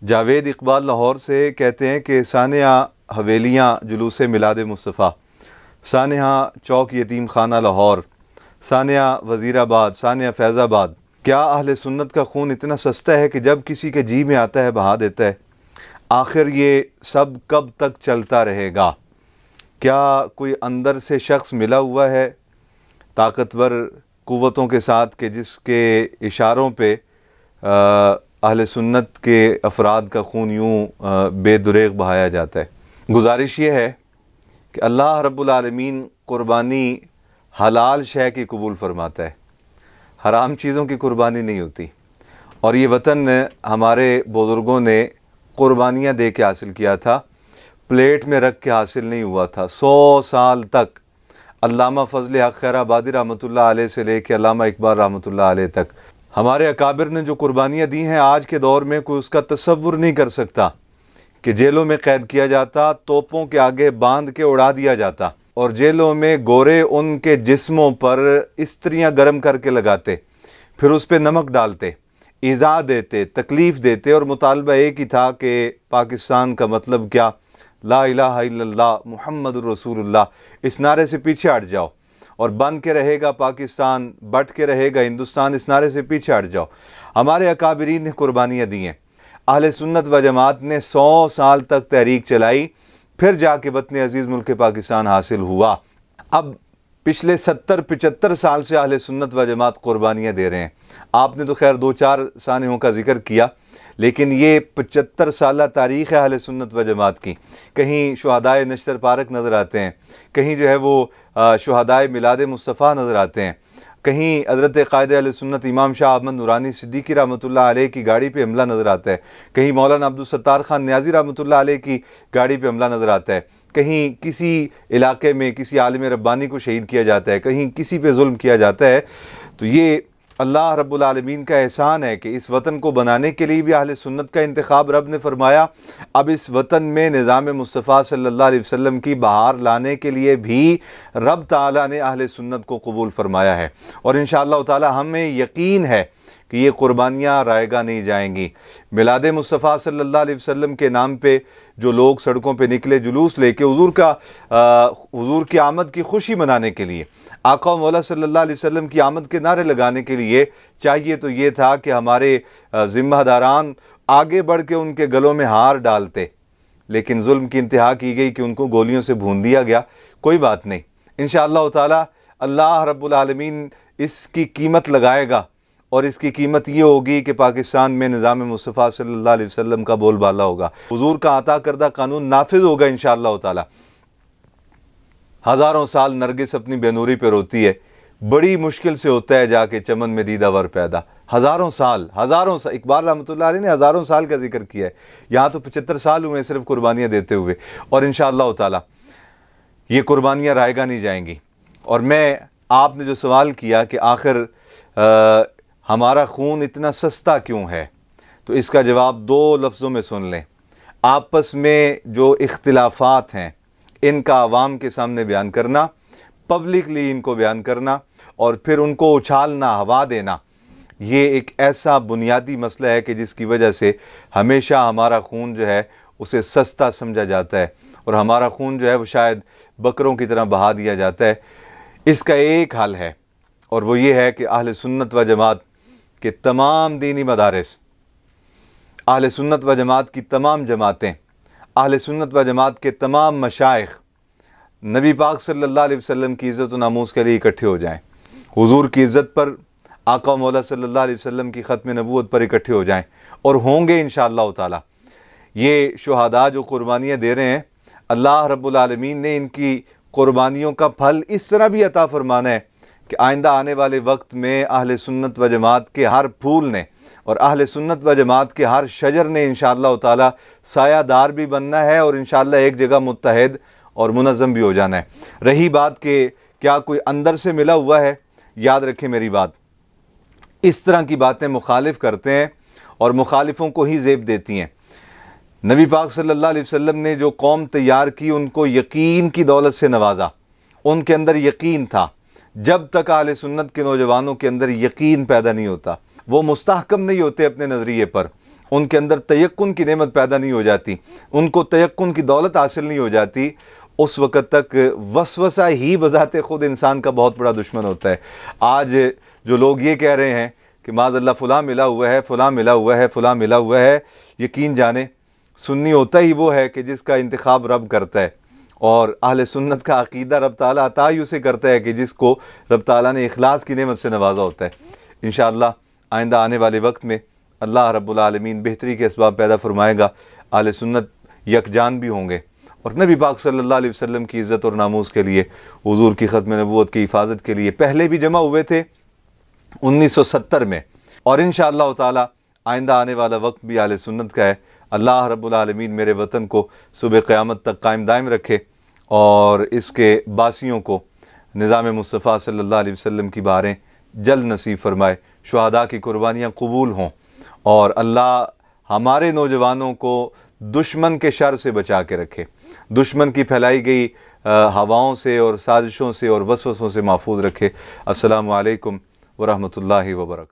جاوید اقبال لاہور سے کہتے ہیں کہ سانحہ حویلیاں جلوس میلاد مصطفیٰ، سانحہ چوک یتیم خانہ لاہور، سانحہ وزیر آباد، سانحہ فیض آباد، کیا اہل سنت کا خون اتنا سستا ہے کہ جب کسی کے جی میں آتا ہے بہا دیتا ہے؟ آخر یہ سب کب تک چلتا رہے گا؟ کیا کوئی اندر سے شخص ملا ہوا ہے طاقتور قوتوں کے ساتھ کہ جس کے اشاروں پہ اہل سنت کے افراد کا خون یوں بے دریغ بہایا جاتا ہے؟ گزارش یہ ہے کہ اللہ رب العالمین قربانی حلال شے کی قبول فرماتا ہے، حرام چیزوں کی قربانی نہیں ہوتی۔ اور یہ وطن ہمارے بزرگوں نے قربانیاں دے کے حاصل کیا تھا، پلیٹ میں رکھ کے حاصل نہیں ہوا تھا۔ 100 سال تک علامہ فضل حق خیر آبادی رحمۃ اللہ علیہ سے لے کے علامہ اقبال رحمۃ اللہ علیہ تک ہمارے اکابر نے جو قربانیاں دی ہیں، آج کے دور میں کوئی اس کا تصور نہیں کر سکتا کہ جیلوں میں قید کیا جاتا، توپوں کے آگے باندھ کے اڑا دیا جاتا، اور جیلوں میں گورے ان کے جسموں پر استریاں گرم کر کے لگاتے، پھر اس پہ نمک ڈالتے، ایذا دیتے، تکلیف دیتے، اور مطالبہ ایک ہی تھا کہ پاکستان کا مطلب کیا؟ لا الہ الا اللہ محمد الرسول اللہ، اس نعرے سے پیچھے ہٹ جاؤ، اور بن کے رہے گا پاکستان، بٹ کے رہے گا ہندوستان، اس نعرے سے پیچھے ہٹ جاؤ۔ ہمارے اکابرین نے قربانیاں دی ہیں، اہل سنت و جماعت نے 100 سال تک تحریک چلائی، پھر جا کے وطن عزیز ملک پاکستان حاصل ہوا۔ اب پچھلے 70-75 سال سے اہل سنت و جماعت قربانیاں دے رہے ہیں۔ آپ نے تو خیر 2-4 سانحوں کا ذکر کیا، لیکن یہ 75 سالہ تاریخ ہے اہل سنت و جماعت کی۔ کہیں شہدائے نشتر پارک نظر آتے ہیں، کہیں جو ہے وہ شہدائے میلاد مصطفیٰ نظر آتے ہیں، کہیں حضرت قائد اہل سنت امام شاہ احمد نورانی صدیقی رحمۃ اللہ علیہ کی گاڑی پہ حملہ نظر آتا ہے، کہیں مولانا عبدالستار خان نیازی رحمۃ اللہ علیہ کی گاڑی پہ حملہ نظر آتا ہے، کہیں کسی علاقے میں کسی عالم ربانی کو شہید کیا جاتا ہے، کہیں کسی پہ ظلم کیا جاتا ہے۔ تو یہ اللہ رب العالمین کا احسان ہے کہ اس وطن کو بنانے کے لیے بھی اہل سنت کا انتخاب رب نے فرمایا۔ اب اس وطن میں نظام مصطفیٰ صلی اللہ علیہ وسلم کی بہار لانے کے لیے بھی رب تعالیٰ نے اہل سنت کو قبول فرمایا ہے، اور انشاءاللہ تعالیٰ ہمیں یقین ہے کہ یہ قربانیاں رائیگاں نہیں جائیں گی۔ میلاد مصطفیٰ صلی اللہ علیہ وسلم کے نام پہ جو لوگ سڑکوں پہ نکلے جلوس لے کے حضور کی آمد کی خوشی منانے کے لیے، آقا و مولا صلی اللہ علیہ وسلم کی آمد کے نعرے لگانے کے لیے، چاہیے تو یہ تھا کہ ہمارے ذمہ داران آگے بڑھ کے ان کے گلوں میں ہار ڈالتے، لیکن ظلم کی انتہا کی گئی کہ ان کو گولیوں سے بھون دیا گیا۔ کوئی بات نہیں، انشاءاللہ تعالی اللہ رب العالمین اس کی قیمت لگائے گا، اور اس کی قیمت یہ ہوگی کہ پاکستان میں نظام مصطفیٰ صلی اللہ علیہ وسلم کا بول بالا ہوگا، حضور کا عطا کردہ قانون نافذ ہوگا انشاءاللہ تعالی۔ ہزاروں سال نرگس اپنی بے نوری پہ روتی ہے، بڑی مشکل سے ہوتا ہے جا کے چمن میں دیدہ ور پیدا۔ ہزاروں سال اقبال رحمۃ اللہ علیہ نے ہزاروں سال کا ذکر کیا ہے، یہاں تو 75 سال ہوئے صرف قربانیاں دیتے ہوئے، اور انشاءاللہ تعالی یہ قربانیاں رائیگاں نہیں جائیں گی۔ اور آپ نے جو سوال کیا کہ آخر ہمارا خون اتنا سستا کیوں ہے، تو اس کا جواب 2 لفظوں میں سن لیں۔ آپس میں جو اختلافات ہیں ان کا عوام کے سامنے بیان کرنا، پبلکلی ان کو بیان کرنا، اور پھر ان کو اچھالنا، ہوا دینا، یہ ایک ایسا بنیادی مسئلہ ہے کہ جس کی وجہ سے ہمیشہ ہمارا خون جو ہے اسے سستا سمجھا جاتا ہے، اور ہمارا خون جو ہے وہ شاید بکروں کی طرح بہا دیا جاتا ہے۔ اس کا ایک حل ہے، اور وہ یہ ہے کہ اہل سنت و جماعت کے تمام دینی مدارس، اہل سنت و جماعت کی تمام جماعتیں، اہل سنت و جماعت کے تمام مشائخ نبی پاک صلی اللہ علیہ وسلم کی عزت و ناموس کے لیے اکٹھے ہو جائیں، حضور کی عزت پر، آقا مولا صلی اللہ علیہ وسلم کی ختم نبوت پر اکٹھے ہو جائیں، اور ہوں گے انشاءاللہ تعالی۔ یہ شہداء جو قربانیاں دے رہے ہیں، اللہ رب العالمین نے ان کی قربانیوں کا پھل اس طرح بھی عطا فرمانا ہے کہ آئندہ آنے والے وقت میں اہل سنت و جماعت کے ہر پھول نے اور اہل سنت و جماعت کے ہر شجر نے انشاءاللہ تعالی سایہ دار بھی بننا ہے، اور انشاءاللہ ایک جگہ متحد اور منظم بھی ہو جانا ہے۔ رہی بات کہ کیا کوئی اندر سے ملا ہوا ہے، یاد رکھیں میری بات، اس طرح کی باتیں مخالف کرتے ہیں اور مخالفوں کو ہی زیب دیتی ہیں۔ نبی پاک صلی اللہ علیہ وسلم نے جو قوم تیار کی، ان کو یقین کی دولت سے نوازا، ان کے اندر یقین تھا۔ جب تک اہل سنت کے نوجوانوں کے اندر یقین پیدا نہیں ہوتا، وہ مستحکم نہیں ہوتے اپنے نظریے پر، ان کے اندر تیقن کی نعمت پیدا نہیں ہو جاتی، ان کو تیقن کی دولت حاصل نہیں ہو جاتی، اس وقت تک وسوسہ ہی بذات خود انسان کا بہت بڑا دشمن ہوتا ہے۔ آج جو لوگ یہ کہہ رہے ہیں کہ معاذ اللہ فلاں ملا ہوا ہے، فلاں ملا ہوا ہے، فلاں ملا ہوا ہے، یقین جانیں سنی ہوتا ہی وہ ہے کہ جس کا انتخاب رب کرتا ہے، اور اہل سنت کا عقیدہ رب تعالیٰ عطا ہی اسے کرتا ہے کہ جس کو رب تعالیٰ نے اخلاص کی نعمت سے نوازا ہوتا ہے۔ انشاءاللہ آئندہ آنے والے وقت میں اللہ رب العالمین بہتری کے اسباب پیدا فرمائے گا، اہل سنت یکجان بھی ہوں گے، اور نبی پاک صلی اللہ علیہ وسلم کی عزت اور ناموس کے لیے، حضور کی ختم نبوت کی حفاظت کے لیے پہلے بھی جمع ہوئے تھے 1970 میں، اور انشاءاللہ تعالی آئندہ آنے والا وقت بھی اہل سنت کا ہے۔ اللہ رب العالمین میرے وطن کو صبح قیامت تک قائم دائم رکھے، اور اس کے باسیوں کو نظام مصطفیٰ صلی اللہ علیہ وسلم کی بہاریں جلد نصیب فرمائے، شہداء کی قربانیاں قبول ہوں، اور اللہ ہمارے نوجوانوں کو دشمن کے شر سے بچا کے رکھے، دشمن کی پھیلائی گئی ہواؤں سے اور سازشوں سے اور وسوسوں سے محفوظ رکھے۔ السلام علیکم ورحمۃ اللہ وبرکاتہ۔